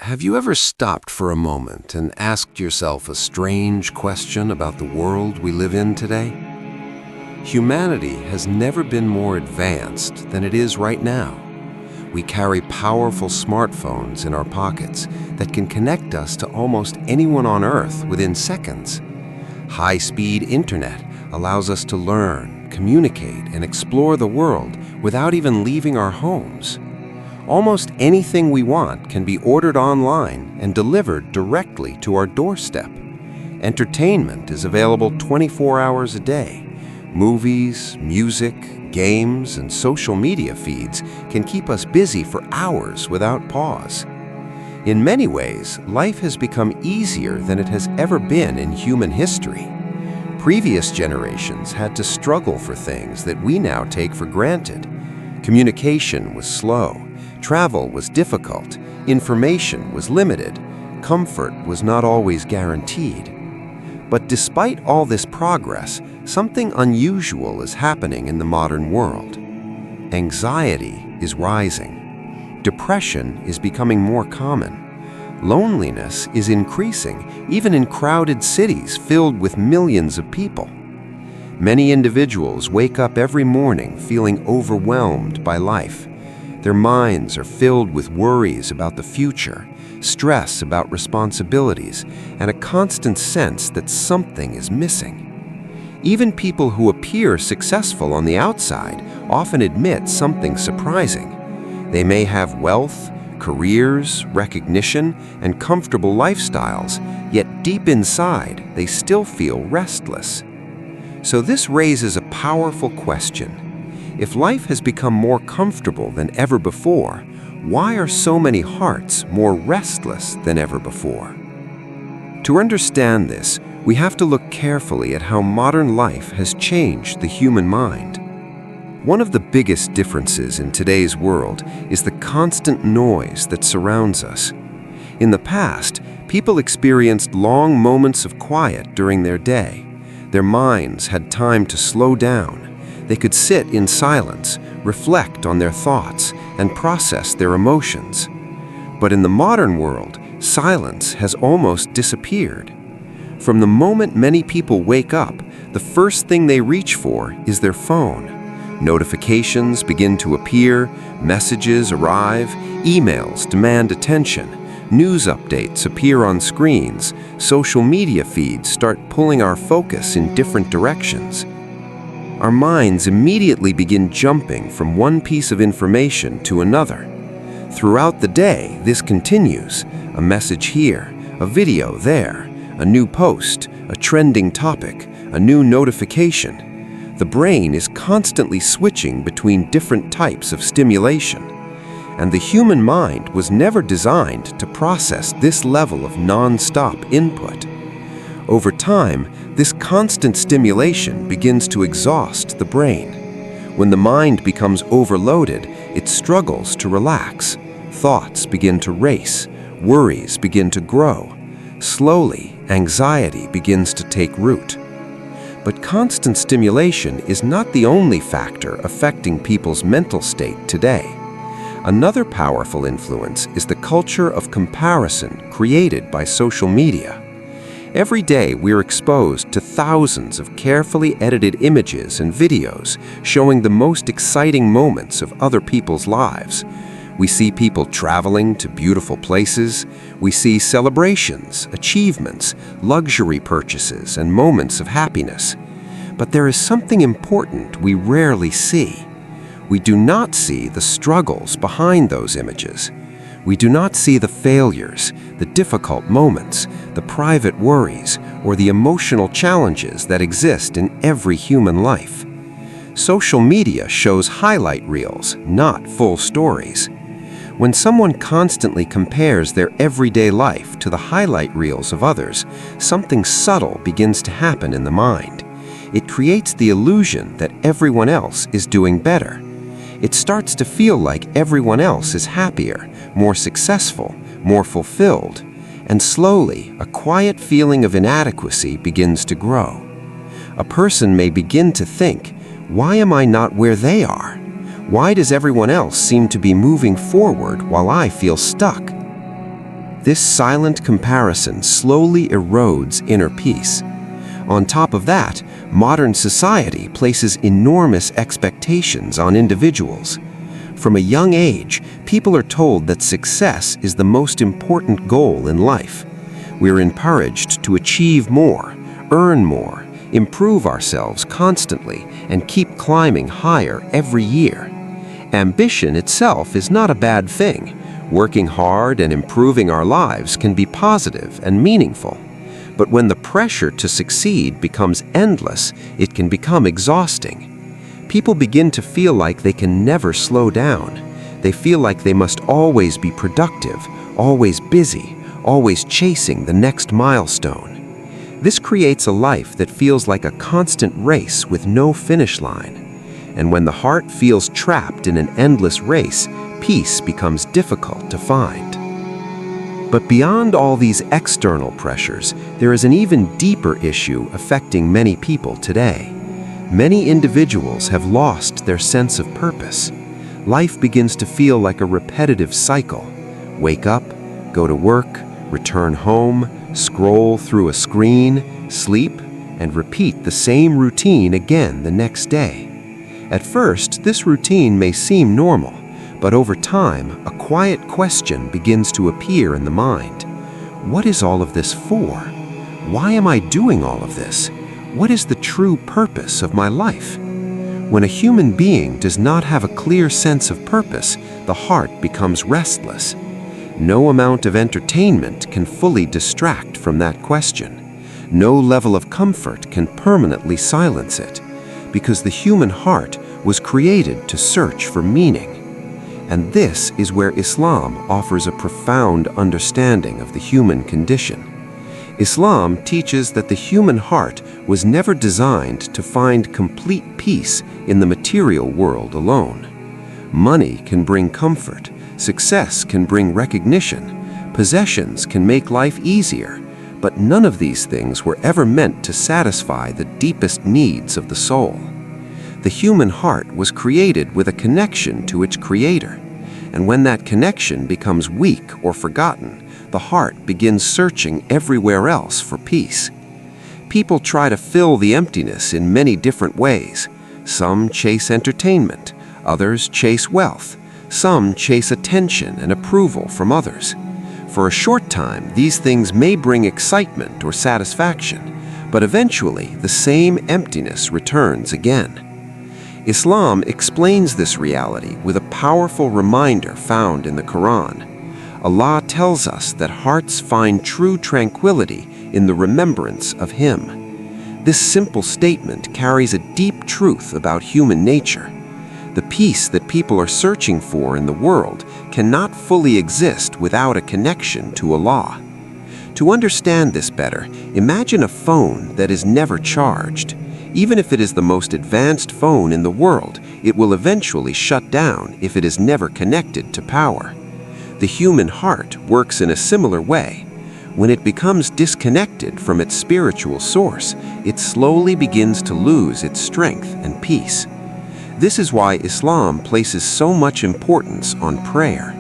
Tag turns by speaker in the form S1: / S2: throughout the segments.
S1: Have you ever stopped for a moment and asked yourself a strange question about the world we live in today? Humanity has never been more advanced than it is right now. We carry powerful smartphones in our pockets that can connect us to almost anyone on Earth within seconds. High-speed internet allows us to learn, communicate, and explore the world without even leaving our homes. Almost anything we want can be ordered online and delivered directly to our doorstep. Entertainment is available 24 hours a day. Movies, music, games, and social media feeds can keep us busy for hours without pause. In many ways, life has become easier than it has ever been in human history. Previous generations had to struggle for things that we now take for granted. Communication was slow. Travel was difficult, information was limited, comfort was not always guaranteed. But despite all this progress, something unusual is happening in the modern world. Anxiety is rising. Depression is becoming more common. Loneliness is increasing, even in crowded cities filled with millions of people. Many individuals wake up every morning feeling overwhelmed by life. Their minds are filled with worries about the future, stress about responsibilities, and a constant sense that something is missing. Even people who appear successful on the outside often admit something surprising. They may have wealth, careers, recognition, and comfortable lifestyles, yet deep inside they still feel restless. So this raises a powerful question. If life has become more comfortable than ever before, why are so many hearts more restless than ever before? To understand this, we have to look carefully at how modern life has changed the human mind. One of the biggest differences in today's world is the constant noise that surrounds us. In the past, people experienced long moments of quiet during their day. Their minds had time to slow down. They could sit in silence, reflect on their thoughts, and process their emotions. But in the modern world, silence has almost disappeared. From the moment many people wake up, the first thing they reach for is their phone. Notifications begin to appear, messages arrive, emails demand attention, news updates appear on screens, social media feeds start pulling our focus in different directions. Our minds immediately begin jumping from one piece of information to another. Throughout the day, this continues. A message here, a video there, a new post, a trending topic, a new notification. The brain is constantly switching between different types of stimulation. And the human mind was never designed to process this level of non-stop input. Over time, this constant stimulation begins to exhaust the brain. When the mind becomes overloaded, it struggles to relax. Thoughts begin to race. Worries begin to grow. Slowly, anxiety begins to take root. But constant stimulation is not the only factor affecting people's mental state today. Another powerful influence is the culture of comparison created by social media. Every day we're exposed to thousands of carefully edited images and videos showing the most exciting moments of other people's lives. We see people traveling to beautiful places. We see celebrations, achievements, luxury purchases, and moments of happiness. But there is something important we rarely see. We do not see the struggles behind those images. We do not see the failures, the difficult moments, the private worries, or the emotional challenges that exist in every human life. Social media shows highlight reels, not full stories. When someone constantly compares their everyday life to the highlight reels of others, something subtle begins to happen in the mind. It creates the illusion that everyone else is doing better. It starts to feel like everyone else is happier, more successful, more fulfilled, and slowly a quiet feeling of inadequacy begins to grow. A person may begin to think, why am I not where they are? Why does everyone else seem to be moving forward while I feel stuck? This silent comparison slowly erodes inner peace. On top of that, modern society places enormous expectations on individuals. From a young age, people are told that success is the most important goal in life. We're encouraged to achieve more, earn more, improve ourselves constantly, and keep climbing higher every year. Ambition itself is not a bad thing. Working hard and improving our lives can be positive and meaningful. But when the pressure to succeed becomes endless, it can become exhausting. People begin to feel like they can never slow down. They feel like they must always be productive, always busy, always chasing the next milestone. This creates a life that feels like a constant race with no finish line. And when the heart feels trapped in an endless race, peace becomes difficult to find. But beyond all these external pressures, there is an even deeper issue affecting many people today. Many individuals have lost their sense of purpose. Life begins to feel like a repetitive cycle. Wake up, go to work, return home, scroll through a screen, sleep, and repeat the same routine again the next day. At first, this routine may seem normal, but over time, a quiet question begins to appear in the mind. What is all of this for? Why am I doing all of this? What is the true purpose of my life? When a human being does not have a clear sense of purpose, the heart becomes restless. No amount of entertainment can fully distract from that question. No level of comfort can permanently silence it, because the human heart was created to search for meaning. And this is where Islam offers a profound understanding of the human condition. Islam teaches that the human heart was never designed to find complete peace in the material world alone. Money can bring comfort, success can bring recognition, possessions can make life easier, but none of these things were ever meant to satisfy the deepest needs of the soul. The human heart was created with a connection to its creator, and when that connection becomes weak or forgotten, the heart begins searching everywhere else for peace. People try to fill the emptiness in many different ways. Some chase entertainment, others chase wealth, some chase attention and approval from others. For a short time, these things may bring excitement or satisfaction, but eventually the same emptiness returns again. Islam explains this reality with a powerful reminder found in the Quran. Allah tells us that hearts find true tranquility in the remembrance of Him. This simple statement carries a deep truth about human nature. The peace that people are searching for in the world cannot fully exist without a connection to Allah. To understand this better, imagine a phone that is never charged. Even if it is the most advanced phone in the world, it will eventually shut down if it is never connected to power. The human heart works in a similar way. When it becomes disconnected from its spiritual source, it slowly begins to lose its strength and peace. This is why Islam places so much importance on prayer.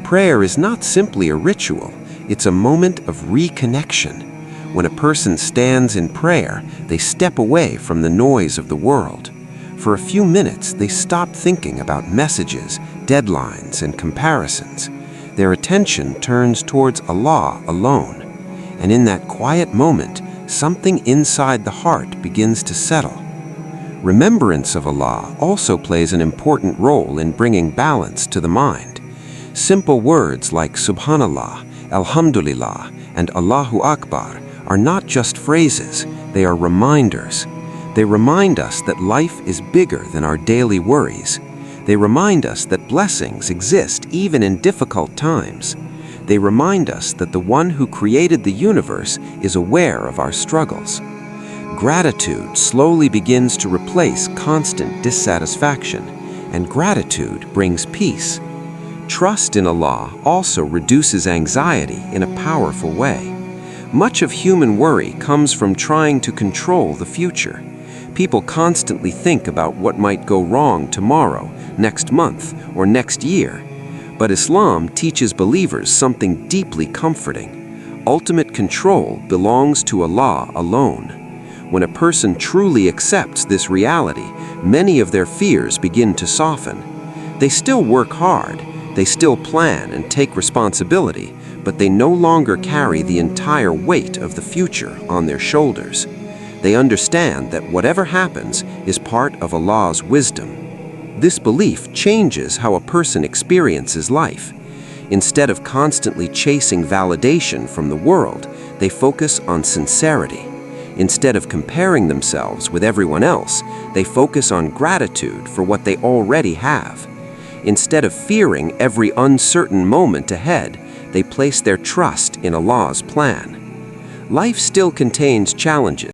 S1: Prayer is not simply a ritual, it's a moment of reconnection. When a person stands in prayer, they step away from the noise of the world. For a few minutes, they stop thinking about messages, deadlines, and comparisons. Their attention turns towards Allah alone. And in that quiet moment, something inside the heart begins to settle. Remembrance of Allah also plays an important role in bringing balance to the mind. Simple words like Subhanallah, Alhamdulillah, and Allahu Akbar are not just phrases, they are reminders. They remind us that life is bigger than our daily worries. They remind us that blessings exist even in difficult times. They remind us that the one who created the universe is aware of our struggles. Gratitude slowly begins to replace constant dissatisfaction, and gratitude brings peace. Trust in Allah also reduces anxiety in a powerful way. Much of human worry comes from trying to control the future. People constantly think about what might go wrong tomorrow, next month, or next year. But Islam teaches believers something deeply comforting. Ultimate control belongs to Allah alone. When a person truly accepts this reality, many of their fears begin to soften. They still work hard, they still plan and take responsibility, but they no longer carry the entire weight of the future on their shoulders. They understand that whatever happens is part of Allah's wisdom. This belief changes how a person experiences life. Instead of constantly chasing validation from the world, they focus on sincerity. Instead of comparing themselves with everyone else, they focus on gratitude for what they already have. Instead of fearing every uncertain moment ahead, they place their trust in Allah's plan. Life still contains challenges.